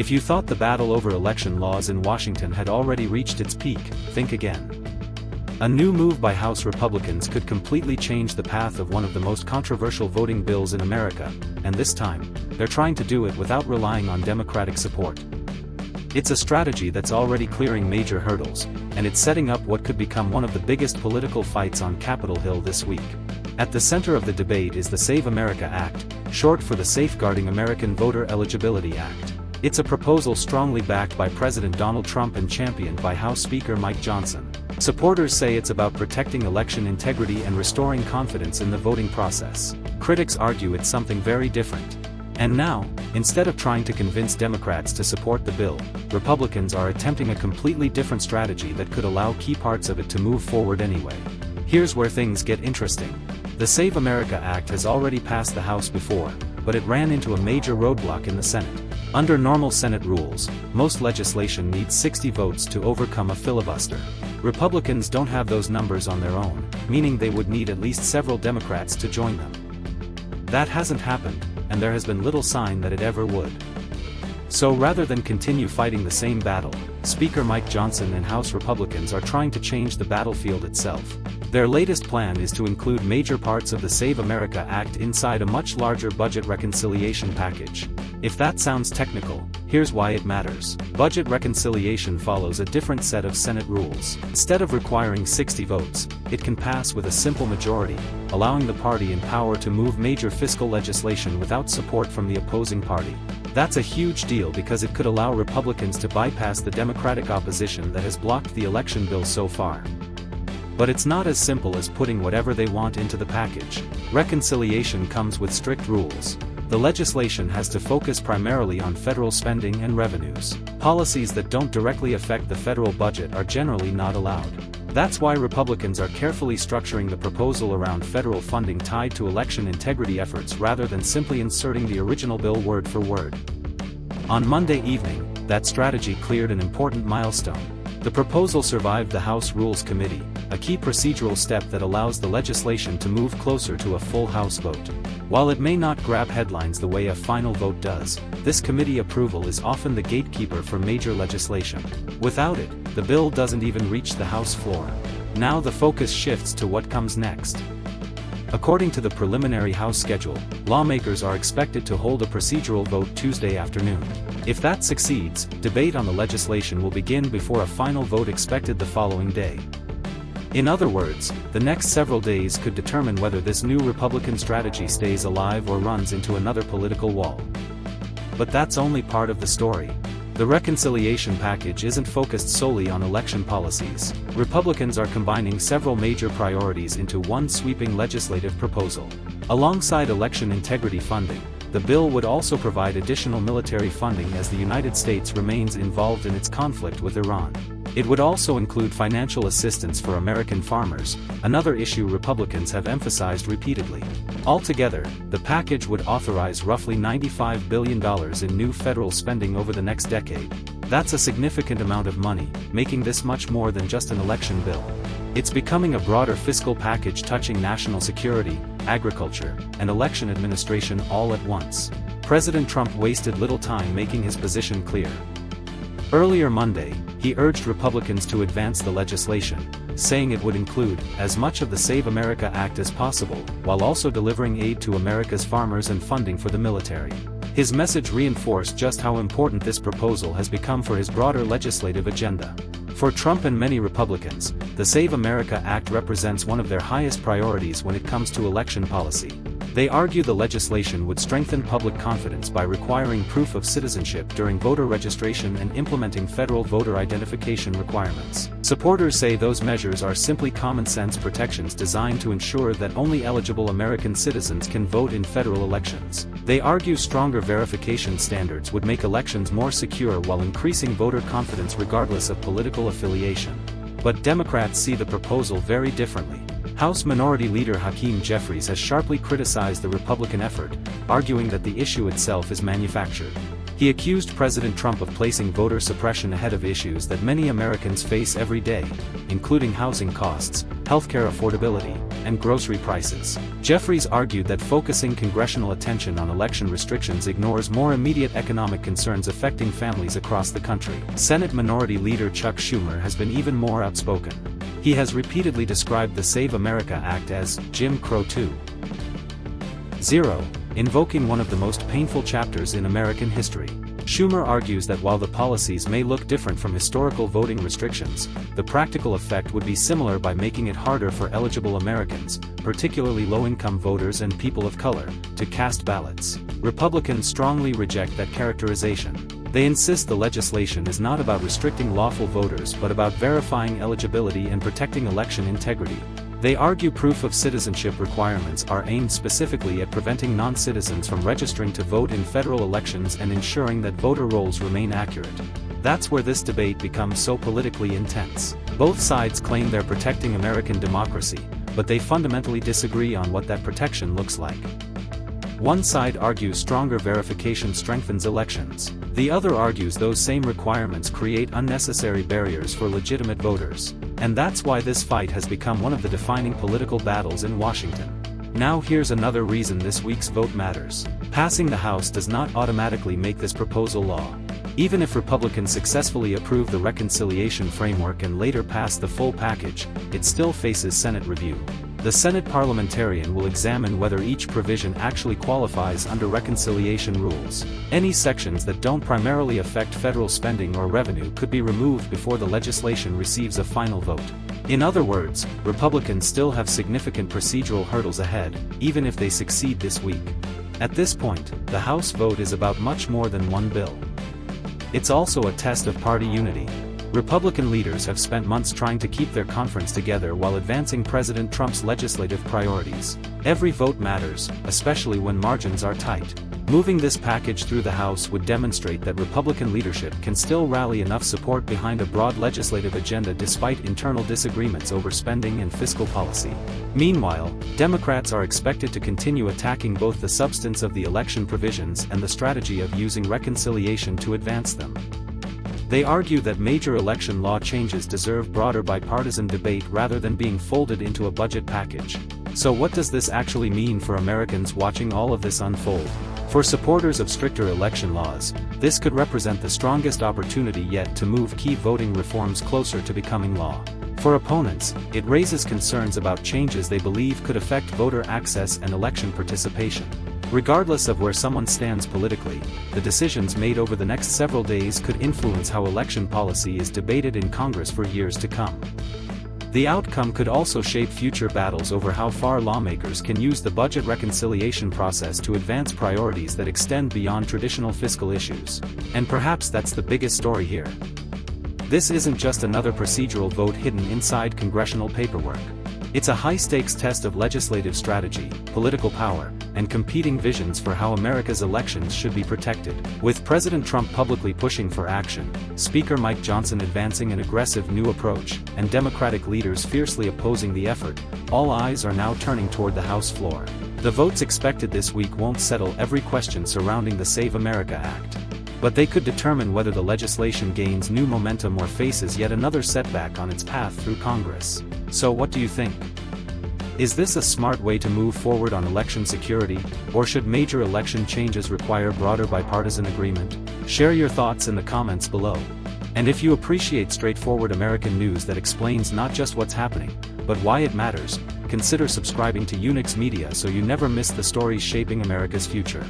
If you thought the battle over election laws in Washington had already reached its peak, think again. A new move by House Republicans could completely change the path of one of the most controversial voting bills in America, and this time, they're trying to do it without relying on Democratic support. It's a strategy that's already clearing major hurdles, and it's setting up what could become one of the biggest political fights on Capitol Hill this week. At the center of the debate is the Save America Act, short for the Safeguarding American Voter Eligibility Act. It's a proposal strongly backed by President Donald Trump and championed by House Speaker Mike Johnson. Supporters say it's about protecting election integrity and restoring confidence in the voting process. Critics argue it's something very different. And now, instead of trying to convince Democrats to support the bill, Republicans are attempting a completely different strategy that could allow key parts of it to move forward anyway. Here's where things get interesting. The Save America Act has already passed the House before, but it ran into a major roadblock in the Senate. Under normal Senate rules, most legislation needs 60 votes to overcome a filibuster. Republicans don't have those numbers on their own, meaning they would need at least several Democrats to join them. That hasn't happened, and there has been little sign that it ever would. So rather than continue fighting the same battle, Speaker Mike Johnson and House Republicans are trying to change the battlefield itself. Their latest plan is to include major parts of the Save America Act inside a much larger budget reconciliation package. If that sounds technical, here's why it matters. Budget reconciliation follows a different set of Senate rules. Instead of requiring 60 votes, it can pass with a simple majority, allowing the party in power to move major fiscal legislation without support from the opposing party. That's a huge deal because it could allow Republicans to bypass the Democratic opposition that has blocked the election bill so far. But it's not as simple as putting whatever they want into the package. Reconciliation comes with strict rules. The legislation has to focus primarily on federal spending and revenues. Policies that don't directly affect the federal budget are generally not allowed. That's why Republicans are carefully structuring the proposal around federal funding tied to election integrity efforts rather than simply inserting the original bill word for word. On Monday evening, that strategy cleared an important milestone. The proposal survived the House Rules Committee, a key procedural step that allows the legislation to move closer to a full House vote. While it may not grab headlines the way a final vote does, this committee approval is often the gatekeeper for major legislation. Without it, the bill doesn't even reach the House floor. Now the focus shifts to what comes next. According to the preliminary House schedule, lawmakers are expected to hold a procedural vote Tuesday afternoon. If that succeeds, debate on the legislation will begin before a final vote expected the following day. In other words, the next several days could determine whether this new Republican strategy stays alive or runs into another political wall. But that's only part of the story. The reconciliation package isn't focused solely on election policies. Republicans are combining several major priorities into one sweeping legislative proposal. Alongside election integrity funding, the bill would also provide additional military funding as the United States remains involved in its conflict with Iran. It would also include financial assistance for American farmers, another issue Republicans have emphasized repeatedly. Altogether, the package would authorize roughly $95 billion in new federal spending over the next decade. That's a significant amount of money, making this much more than just an election bill. It's becoming a broader fiscal package touching national security, agriculture, and election administration all at once. President Trump wasted little time making his position clear. Earlier Monday, he urged Republicans to advance the legislation, saying it would include as much of the Save America Act as possible, while also delivering aid to America's farmers and funding for the military. His message reinforced just how important this proposal has become for his broader legislative agenda. For Trump and many Republicans, the Save America Act represents one of their highest priorities when it comes to election policy. They argue the legislation would strengthen public confidence by requiring proof of citizenship during voter registration and implementing federal voter identification requirements. Supporters say those measures are simply common-sense protections designed to ensure that only eligible American citizens can vote in federal elections. They argue stronger verification standards would make elections more secure while increasing voter confidence regardless of political affiliation. But Democrats see the proposal very differently. House Minority Leader Hakeem Jeffries has sharply criticized the Republican effort, arguing that the issue itself is manufactured. He accused President Trump of placing voter suppression ahead of issues that many Americans face every day, including housing costs, healthcare affordability, and grocery prices. Jeffries argued that focusing congressional attention on election restrictions ignores more immediate economic concerns affecting families across the country. Senate Minority Leader Chuck Schumer has been even more outspoken. He has repeatedly described the Save America Act as Jim Crow 2.0, invoking one of the most painful chapters in American history. Schumer argues that while the policies may look different from historical voting restrictions, the practical effect would be similar by making it harder for eligible Americans, particularly low-income voters and people of color, to cast ballots. Republicans strongly reject that characterization. They insist the legislation is not about restricting lawful voters but about verifying eligibility and protecting election integrity. They argue proof of citizenship requirements are aimed specifically at preventing non-citizens from registering to vote in federal elections and ensuring that voter rolls remain accurate. That's where this debate becomes so politically intense. Both sides claim they're protecting American democracy, but they fundamentally disagree on what that protection looks like. One side argues stronger verification strengthens elections. The other argues those same requirements create unnecessary barriers for legitimate voters. And that's why this fight has become one of the defining political battles in Washington. Now here's another reason this week's vote matters. Passing the House does not automatically make this proposal law. Even if Republicans successfully approve the reconciliation framework and later pass the full package, it still faces Senate review. The Senate parliamentarian will examine whether each provision actually qualifies under reconciliation rules. Any sections that don't primarily affect federal spending or revenue could be removed before the legislation receives a final vote. In other words, Republicans still have significant procedural hurdles ahead, even if they succeed this week. At this point, the House vote is about much more than one bill. It's also a test of party unity. Republican leaders have spent months trying to keep their conference together while advancing President Trump's legislative priorities. Every vote matters, especially when margins are tight. Moving this package through the House would demonstrate that Republican leadership can still rally enough support behind a broad legislative agenda despite internal disagreements over spending and fiscal policy. Meanwhile, Democrats are expected to continue attacking both the substance of the election provisions and the strategy of using reconciliation to advance them. They argue that major election law changes deserve broader bipartisan debate rather than being folded into a budget package. So what does this actually mean for Americans watching all of this unfold? For supporters of stricter election laws, this could represent the strongest opportunity yet to move key voting reforms closer to becoming law. For opponents, it raises concerns about changes they believe could affect voter access and election participation. Regardless of where someone stands politically, the decisions made over the next several days could influence how election policy is debated in Congress for years to come. The outcome could also shape future battles over how far lawmakers can use the budget reconciliation process to advance priorities that extend beyond traditional fiscal issues. And perhaps that's the biggest story here. This isn't just another procedural vote hidden inside congressional paperwork. It's a high-stakes test of legislative strategy, political power, and competing visions for how America's elections should be protected. With President Trump publicly pushing for action, Speaker Mike Johnson advancing an aggressive new approach, and Democratic leaders fiercely opposing the effort, all eyes are now turning toward the House floor. The votes expected this week won't settle every question surrounding the Save America Act. But they could determine whether the legislation gains new momentum or faces yet another setback on its path through Congress. So what do you think? Is this a smart way to move forward on election security, or should major election changes require broader bipartisan agreement? Share your thoughts in the comments below. And if you appreciate straightforward American news that explains not just what's happening, but why it matters, consider subscribing to Unix Media so you never miss the stories shaping America's future.